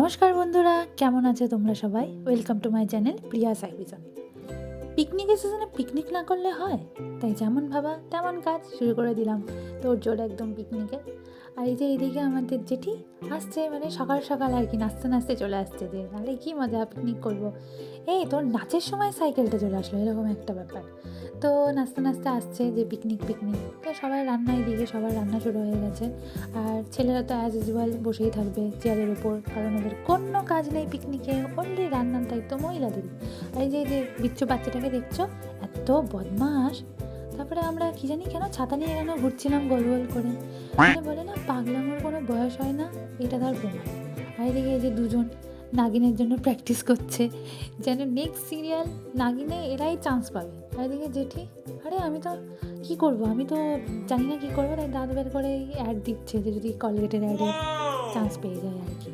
নমস্কার বন্ধুরা, কেমন আছে তোমরা সবাই? ওয়েলকাম টু মাই চ্যানেল প্রিয়া সাইভিজন। পিকনিকের সিজনে পিকনিক না করলে হয়? তাই যেমন ভাবা তেমন কাজ শুরু করে দিলাম, তোর জোর একদম পিকনিকে। আর এই যে এইদিকে আমাদের জেঠি আসছে, মানে সকাল সকাল আর কি নাচতে নাচতে চলে আসছে যে আরে কি মজা, পিকনিক করব। এই তোর নাচের সময় সাইকেলটা চলে আসলো, এরকম একটা ব্যাপার। তো নাচতে নাচতে আসছে যে পিকনিক পিকনিক, তো সবাই রান্না, এদিকে সবার রান্না শুরু হয়ে গেছে। আর ছেলেরা তো অ্যাজ ইউজুয়াল বসেই থাকবে চেয়ারের উপর, কারণ ওদের কোনো কাজ নেই পিকনিকে, অনলি রান্নার দায়িত্ব মহিলাদেরই। আর এই যে বিচ্ছু বাচ্চাটাকে দেখছো, এত বদমাস। তারপরে আমরা কি জানি কেন ছাতা নিয়ে কেন ঘুরছিলাম গোল গোল করে, মানে বলে না পাগলামোর কোনো বয়স হয় না, এটা তার প্রমাণ। আর এদিকে এই যে দুজন নাগিনের জন্য প্র্যাকটিস করছে, যেন নেক্সট সিরিয়াল নাগিনে এরাই চান্স পাবে। আর এদিকে জেঠি, আরে আমি তো কী করবো, আমি তো জানি না কী করবো, তাই দাঁত বের করে অ্যাড দিচ্ছে যে যদি কলগেটের অ্যাডে চান্স পেয়ে যায় আর কি।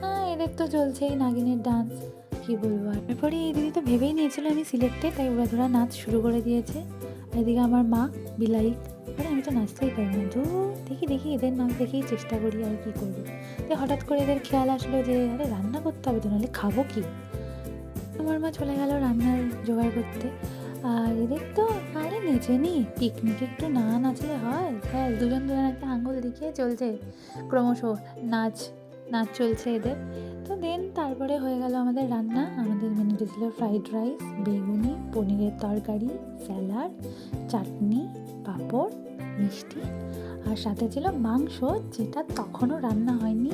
হ্যাঁ, এদের তো চলছেই নাগিনের ডান্স, কী বলবো। আর তারপরে এই দিদি তো ভেবেই নিয়েছিল আমি সিলেক্টেড, তাই ওরা ধরা নাচ শুরু করে দিয়েছে। এদিকে আমার মা বিলাইক, আরে আমি তো নাচতেই পারি না, দেখি দেখি এদের নাচ দেখেই চেষ্টা করি আর কি করবো। তো হঠাৎ করে এদের খেয়াল আসলো যে আরে রান্না করতে হবে তো, নাহলে খাবো কি। আমার মা চলে গেল রান্নার জোগাড় করতে। আর এদের তো আরে নেচে নি, পিকনিকে একটু না নাচলে হয়? হ্যাঁ, দুজন একটা আঙুল দেখিয়ে চলছে ক্রমশ নাচ, নাচ চলছে এদের। তো দেন তারপরে হয়ে গেল আমাদের রান্না। আমাদের মেনুতে ছিল ফ্রাইড রাইস, বেগুনি, পনিরের তরকারি, স্যালাড, চাটনি, পাঁপড়, মিষ্টি, আর সাথে ছিল মাংস, যেটা তখনও রান্না হয়নি।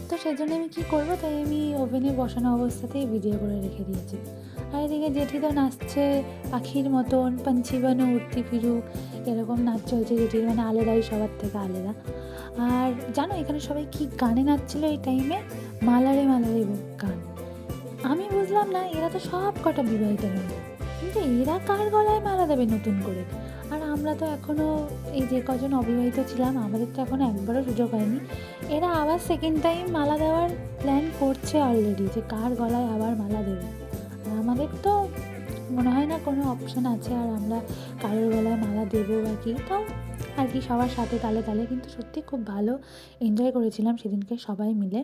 তো সেই জন্য আমি কী করবো, তাই আমি ওভেনে বসানো অবস্থাতেই ভিডিও করে রেখে দিয়েছি। আর এদিকে জেঠি তো নাচছে পাখির মতন, পাঞ্ছি বানু উঠতি ফিরুক, এরকম নাচ চলছে জেঠির, মানে আলাদাই সবার থেকে আলাদা। আর জানো এখানে সবাই কি গানে নাচছিল এই টাইমে? মালারে মালারে গান। আমি বুঝলাম না, এরা তো সব কটা বিবাহিত মহিলা, কিন্তু এরা কার গলায় মালা দেবে নতুন করে? আর আমরা তো এখনও এই যে কজন অবিবাহিত ছিলাম, আমাদের তো এখনও একবারও সুযোগ হয়নি। এরা আবার সেকেন্ড টাইম মালা দেওয়ার প্ল্যান করছে অলরেডি, যে কার গলায় আবার মালা দেবে। আর আমাদের তো মনে হয় না কোনো অপশান আছে আর আমরা কারোর গলায় মালা দেবো বা কি, তাও আর কি সবার সাথে তালে তালে। কিন্তু সত্যি খুব ভালো এনজয় করেছিলাম সেদিনকে সবাই মিলে।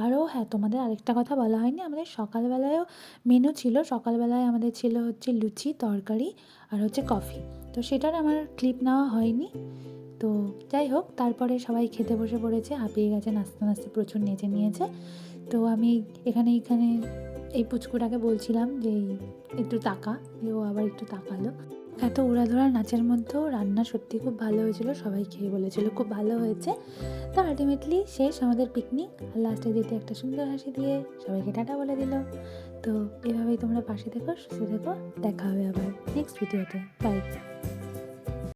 আরও হ্যাঁ, তোমাদের আরেকটা কথা বলা হয়নি, আমাদের সকালবেলায়ও মেনু ছিল। সকালবেলায় আমাদের ছিল হচ্ছে লুচি, তরকারি আর হচ্ছে কফি। তো সেটার আমার ক্লিপ নেওয়া হয়নি। তো যাই হোক, তারপরে সবাই খেতে বসে পড়েছে, হাঁপিয়ে গেছে, নাচতে নাচতে প্রচুর নেচে নিয়েছে। তো আমি এখানে এই পুচকুটাকে বলছিলাম যে একটু তাকা, ও আবার একটু তাকালো। এত উড়াধুরা নাচের মধ্যেও রান্না সত্যি খুব ভালো হয়েছিল, সবাই খেয়ে বলেছিল খুব ভালো হয়েছে। তো আলটিমেটলি শেষ আমাদের পিকনিক, আর লাস্টে যেতে একটা সুন্দর হাসি দিয়ে সবাইকে টাটা বলে দিল। তো এভাবেই তোমরা পাশে থেকো, সুস্থ থেকো, দেখা হবে আবার নেক্সট ভিডিওতে। বাই।